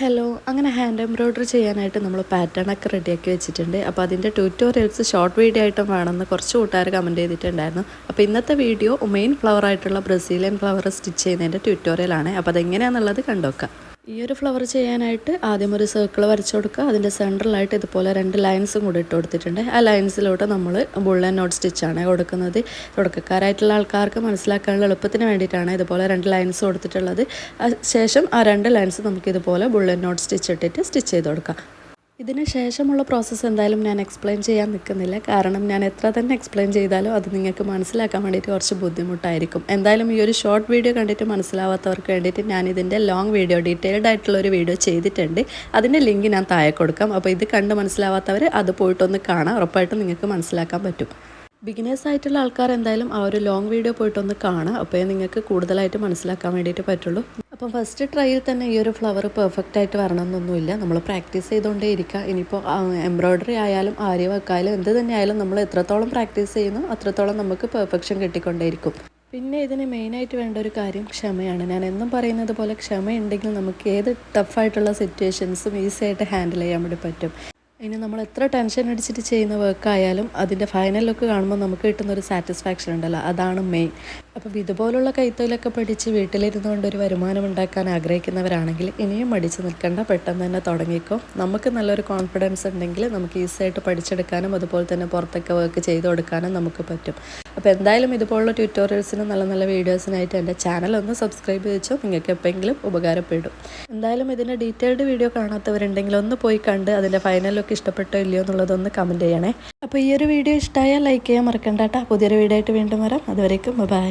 Hello അങ്ങനെ hand embroidery ചെയ്യാനായിട്ട് നമ്മൾ പാറ്റേണൊക്കെ റെഡിയാക്കി വെച്ചിട്ടുണ്ട്. അപ്പോൾ അതിൻ്റെ ട്യൂട്ടോറിയൽസ് ഷോർട്ട് വീഡിയോ ആയിട്ടും വേണമെന്ന് കുറച്ച് കൂട്ടുകാർ കമൻറ്റ് ചെയ്തിട്ടുണ്ടായിരുന്നു. അപ്പോൾ ഇന്നത്തെ വീഡിയോ മെയിൻ ഫ്ലവർ ആയിട്ടുള്ള ബ്രസീലിയൻ ഫ്ലവർ സ്റ്റിച്ച് ചെയ്യുന്നതിൻ്റെ ട്യൂട്ടോറിയലാണ്. അപ്പോൾ അതെങ്ങനെയാണെന്നുള്ളത് കണ്ടുനോക്കാം. ഈ ഒരു ഫ്ലവർ ചെയ്യാനായിട്ട് ആദ്യം ഒരു സർക്കിൾ വരച്ചു കൊടുക്കുക. അതിൻ്റെ സെൻറ്ററിലായിട്ട് ഇതുപോലെ 2 ലൈൻസും കൂടി ഇട്ട് കൊടുത്തിട്ടുണ്ട്. ആ ലൈൻസിലോട്ട് നമ്മൾ ബുള്ളൻ നോട്ട് സ്റ്റിച്ചാണ് കൊടുക്കുന്നത്. തുടക്കക്കാരായിട്ടുള്ള ആൾക്കാർക്ക് മനസ്സിലാക്കാനുള്ള എളുപ്പത്തിന് വേണ്ടിയിട്ടാണ് ഇതുപോലെ 2 ലൈൻസ് കൊടുത്തിട്ടുള്ളത്. ശേഷം ആ 2 ലൈൻസ് നമുക്കിതുപോലെ ബുള്ളൻ നോട്ട് സ്റ്റിച്ച് ഇട്ടിട്ട് സ്റ്റിച്ച് ചെയ്ത് കൊടുക്കാം. ഇതിന് ശേഷമുള്ള പ്രോസസ്സ് എന്തായാലും ഞാൻ എക്സ്പ്ലെയിൻ ചെയ്യാൻ നിൽക്കുന്നില്ല. കാരണം ഞാൻ എത്ര തന്നെ എക്സ്പ്ലെയിൻ ചെയ്താലും അത് നിങ്ങൾക്ക് മനസ്സിലാക്കാൻ വേണ്ടിയിട്ട് കുറച്ച് ബുദ്ധിമുട്ടായിരിക്കും. എന്തായാലും ഈ ഒരു ഷോർട്ട് വീഡിയോ കണ്ടിട്ട് മനസ്സിലാവാത്തവർക്ക് വേണ്ടിയിട്ട് ഞാൻ ഇതിൻ്റെ ലോങ് വീഡിയോ ഡീറ്റെയിൽഡ് ആയിട്ടുള്ളൊരു വീഡിയോ ചെയ്തിട്ടുണ്ട്. അതിൻ്റെ ലിങ്ക് ഞാൻ താഴെ കൊടുക്കാം. അപ്പോൾ ഇത് കണ്ട് മനസ്സിലാവാത്തവർ അത് പോയിട്ടൊന്ന് കാണാം. ഉറപ്പായിട്ടും നിങ്ങൾക്ക് മനസ്സിലാക്കാൻ പറ്റും. ബിഗിനേഴ്സ് ആയിട്ടുള്ള ആൾക്കാർ എന്തായാലും ആ ഒരു ലോങ് വീഡിയോ പോയിട്ടൊന്ന് കാണാം. അപ്പോൾ നിങ്ങൾക്ക് കൂടുതലായിട്ട് മനസ്സിലാക്കാൻ വേണ്ടിയിട്ട് പറ്റുള്ളൂ. അപ്പം ഫസ്റ്റ് ട്രൈയിൽ തന്നെ ഈ ഒരു ഫ്ലവർ പെർഫെക്റ്റ് ആയിട്ട് വരണമെന്നൊന്നുമില്ല. നമ്മൾ പ്രാക്ടീസ് ചെയ്തുകൊണ്ടേ ഇരിക്കുക. ഇനിയിപ്പോൾ എംബ്രോയ്ഡറി ആയാലും ആര്യ വർക്കായാലും എന്ത് തന്നെ ആയാലും നമ്മൾ എത്രത്തോളം പ്രാക്ടീസ് ചെയ്യുന്നു അത്രത്തോളം നമുക്ക് പെർഫെക്ഷൻ കിട്ടിക്കൊണ്ടേയിരിക്കും. പിന്നെ ഇതിന് മെയിനായിട്ട് വേണ്ട ഒരു കാര്യം ക്ഷമയാണ്. ഞാൻ എന്നും പറയുന്നത് പോലെ ക്ഷമയുണ്ടെങ്കിൽ നമുക്ക് ഏത് ടഫായിട്ടുള്ള സിറ്റുവേഷൻസും ഈസി ആയിട്ട് ഹാൻഡിൽ ചെയ്യാൻ വേണ്ടി പറ്റും. ഇനി നമ്മൾ എത്ര ടെൻഷൻ അടിച്ചിട്ട് ചെയ്യുന്ന വർക്കായാലും അതിൻ്റെ ഫൈനൽ ലുക്ക് കാണുമ്പോൾ നമുക്ക് കിട്ടുന്നൊരു സാറ്റിസ്ഫാക്ഷൻ ഉണ്ടല്ലോ, അതാണ് മെയിൻ. അപ്പം ഇതുപോലുള്ള കൈത്തൊഴിലൊക്കെ പഠിച്ച് വീട്ടിലിരുന്നുകൊണ്ട് ഒരു വരുമാനം ഉണ്ടാക്കാൻ ആഗ്രഹിക്കുന്നവരാണെങ്കിൽ ഇനിയും മടിച്ച് നിൽക്കേണ്ട, പെട്ടെന്ന് തന്നെ തുടങ്ങിക്കോ. നമുക്ക് നല്ലൊരു കോൺഫിഡൻസ് ഉണ്ടെങ്കിൽ നമുക്ക് ഈസിയായിട്ട് പഠിച്ചെടുക്കാനും അതുപോലെ തന്നെ പുറത്തൊക്കെ വർക്ക് ചെയ്ത് കൊടുക്കാനും നമുക്ക് പറ്റും. അപ്പോൾ എന്തായാലും ഇതുപോലുള്ള ട്യൂട്ടോറിയൽസിനും നല്ല നല്ല വീഡിയോസിനായിട്ട് എൻ്റെ ചാനൽ ഒന്ന് സബ്സ്ക്രൈബ് ചെയ്തോ. നിങ്ങൾക്ക് എപ്പോഴെങ്കിലും ഉപകാരപ്പെടും. എന്തായാലും ഇതിൻ്റെ ഡീറ്റെയിൽഡ് വീഡിയോ കാണാത്തവരുണ്ടെങ്കിൽ ഒന്ന് പോയി കണ്ട് അതിൻ്റെ ഫൈനൽ ലുക്ക് ഇഷ്ടപ്പെട്ടോ ഇല്ലയോ എന്നുള്ളതൊന്ന് കമൻറ്റ് ചെയ്യണേ. അപ്പോൾ ഈ ഒരു വീഡിയോ ഇഷ്ടമായാൽ ലൈക്ക് ചെയ്യാൻ മറക്കണ്ട കേട്ടോ. പുതിയൊരു വീഡിയോ ആയിട്ട് വീണ്ടും വരാം. അതുവരേക്കും ബൈ.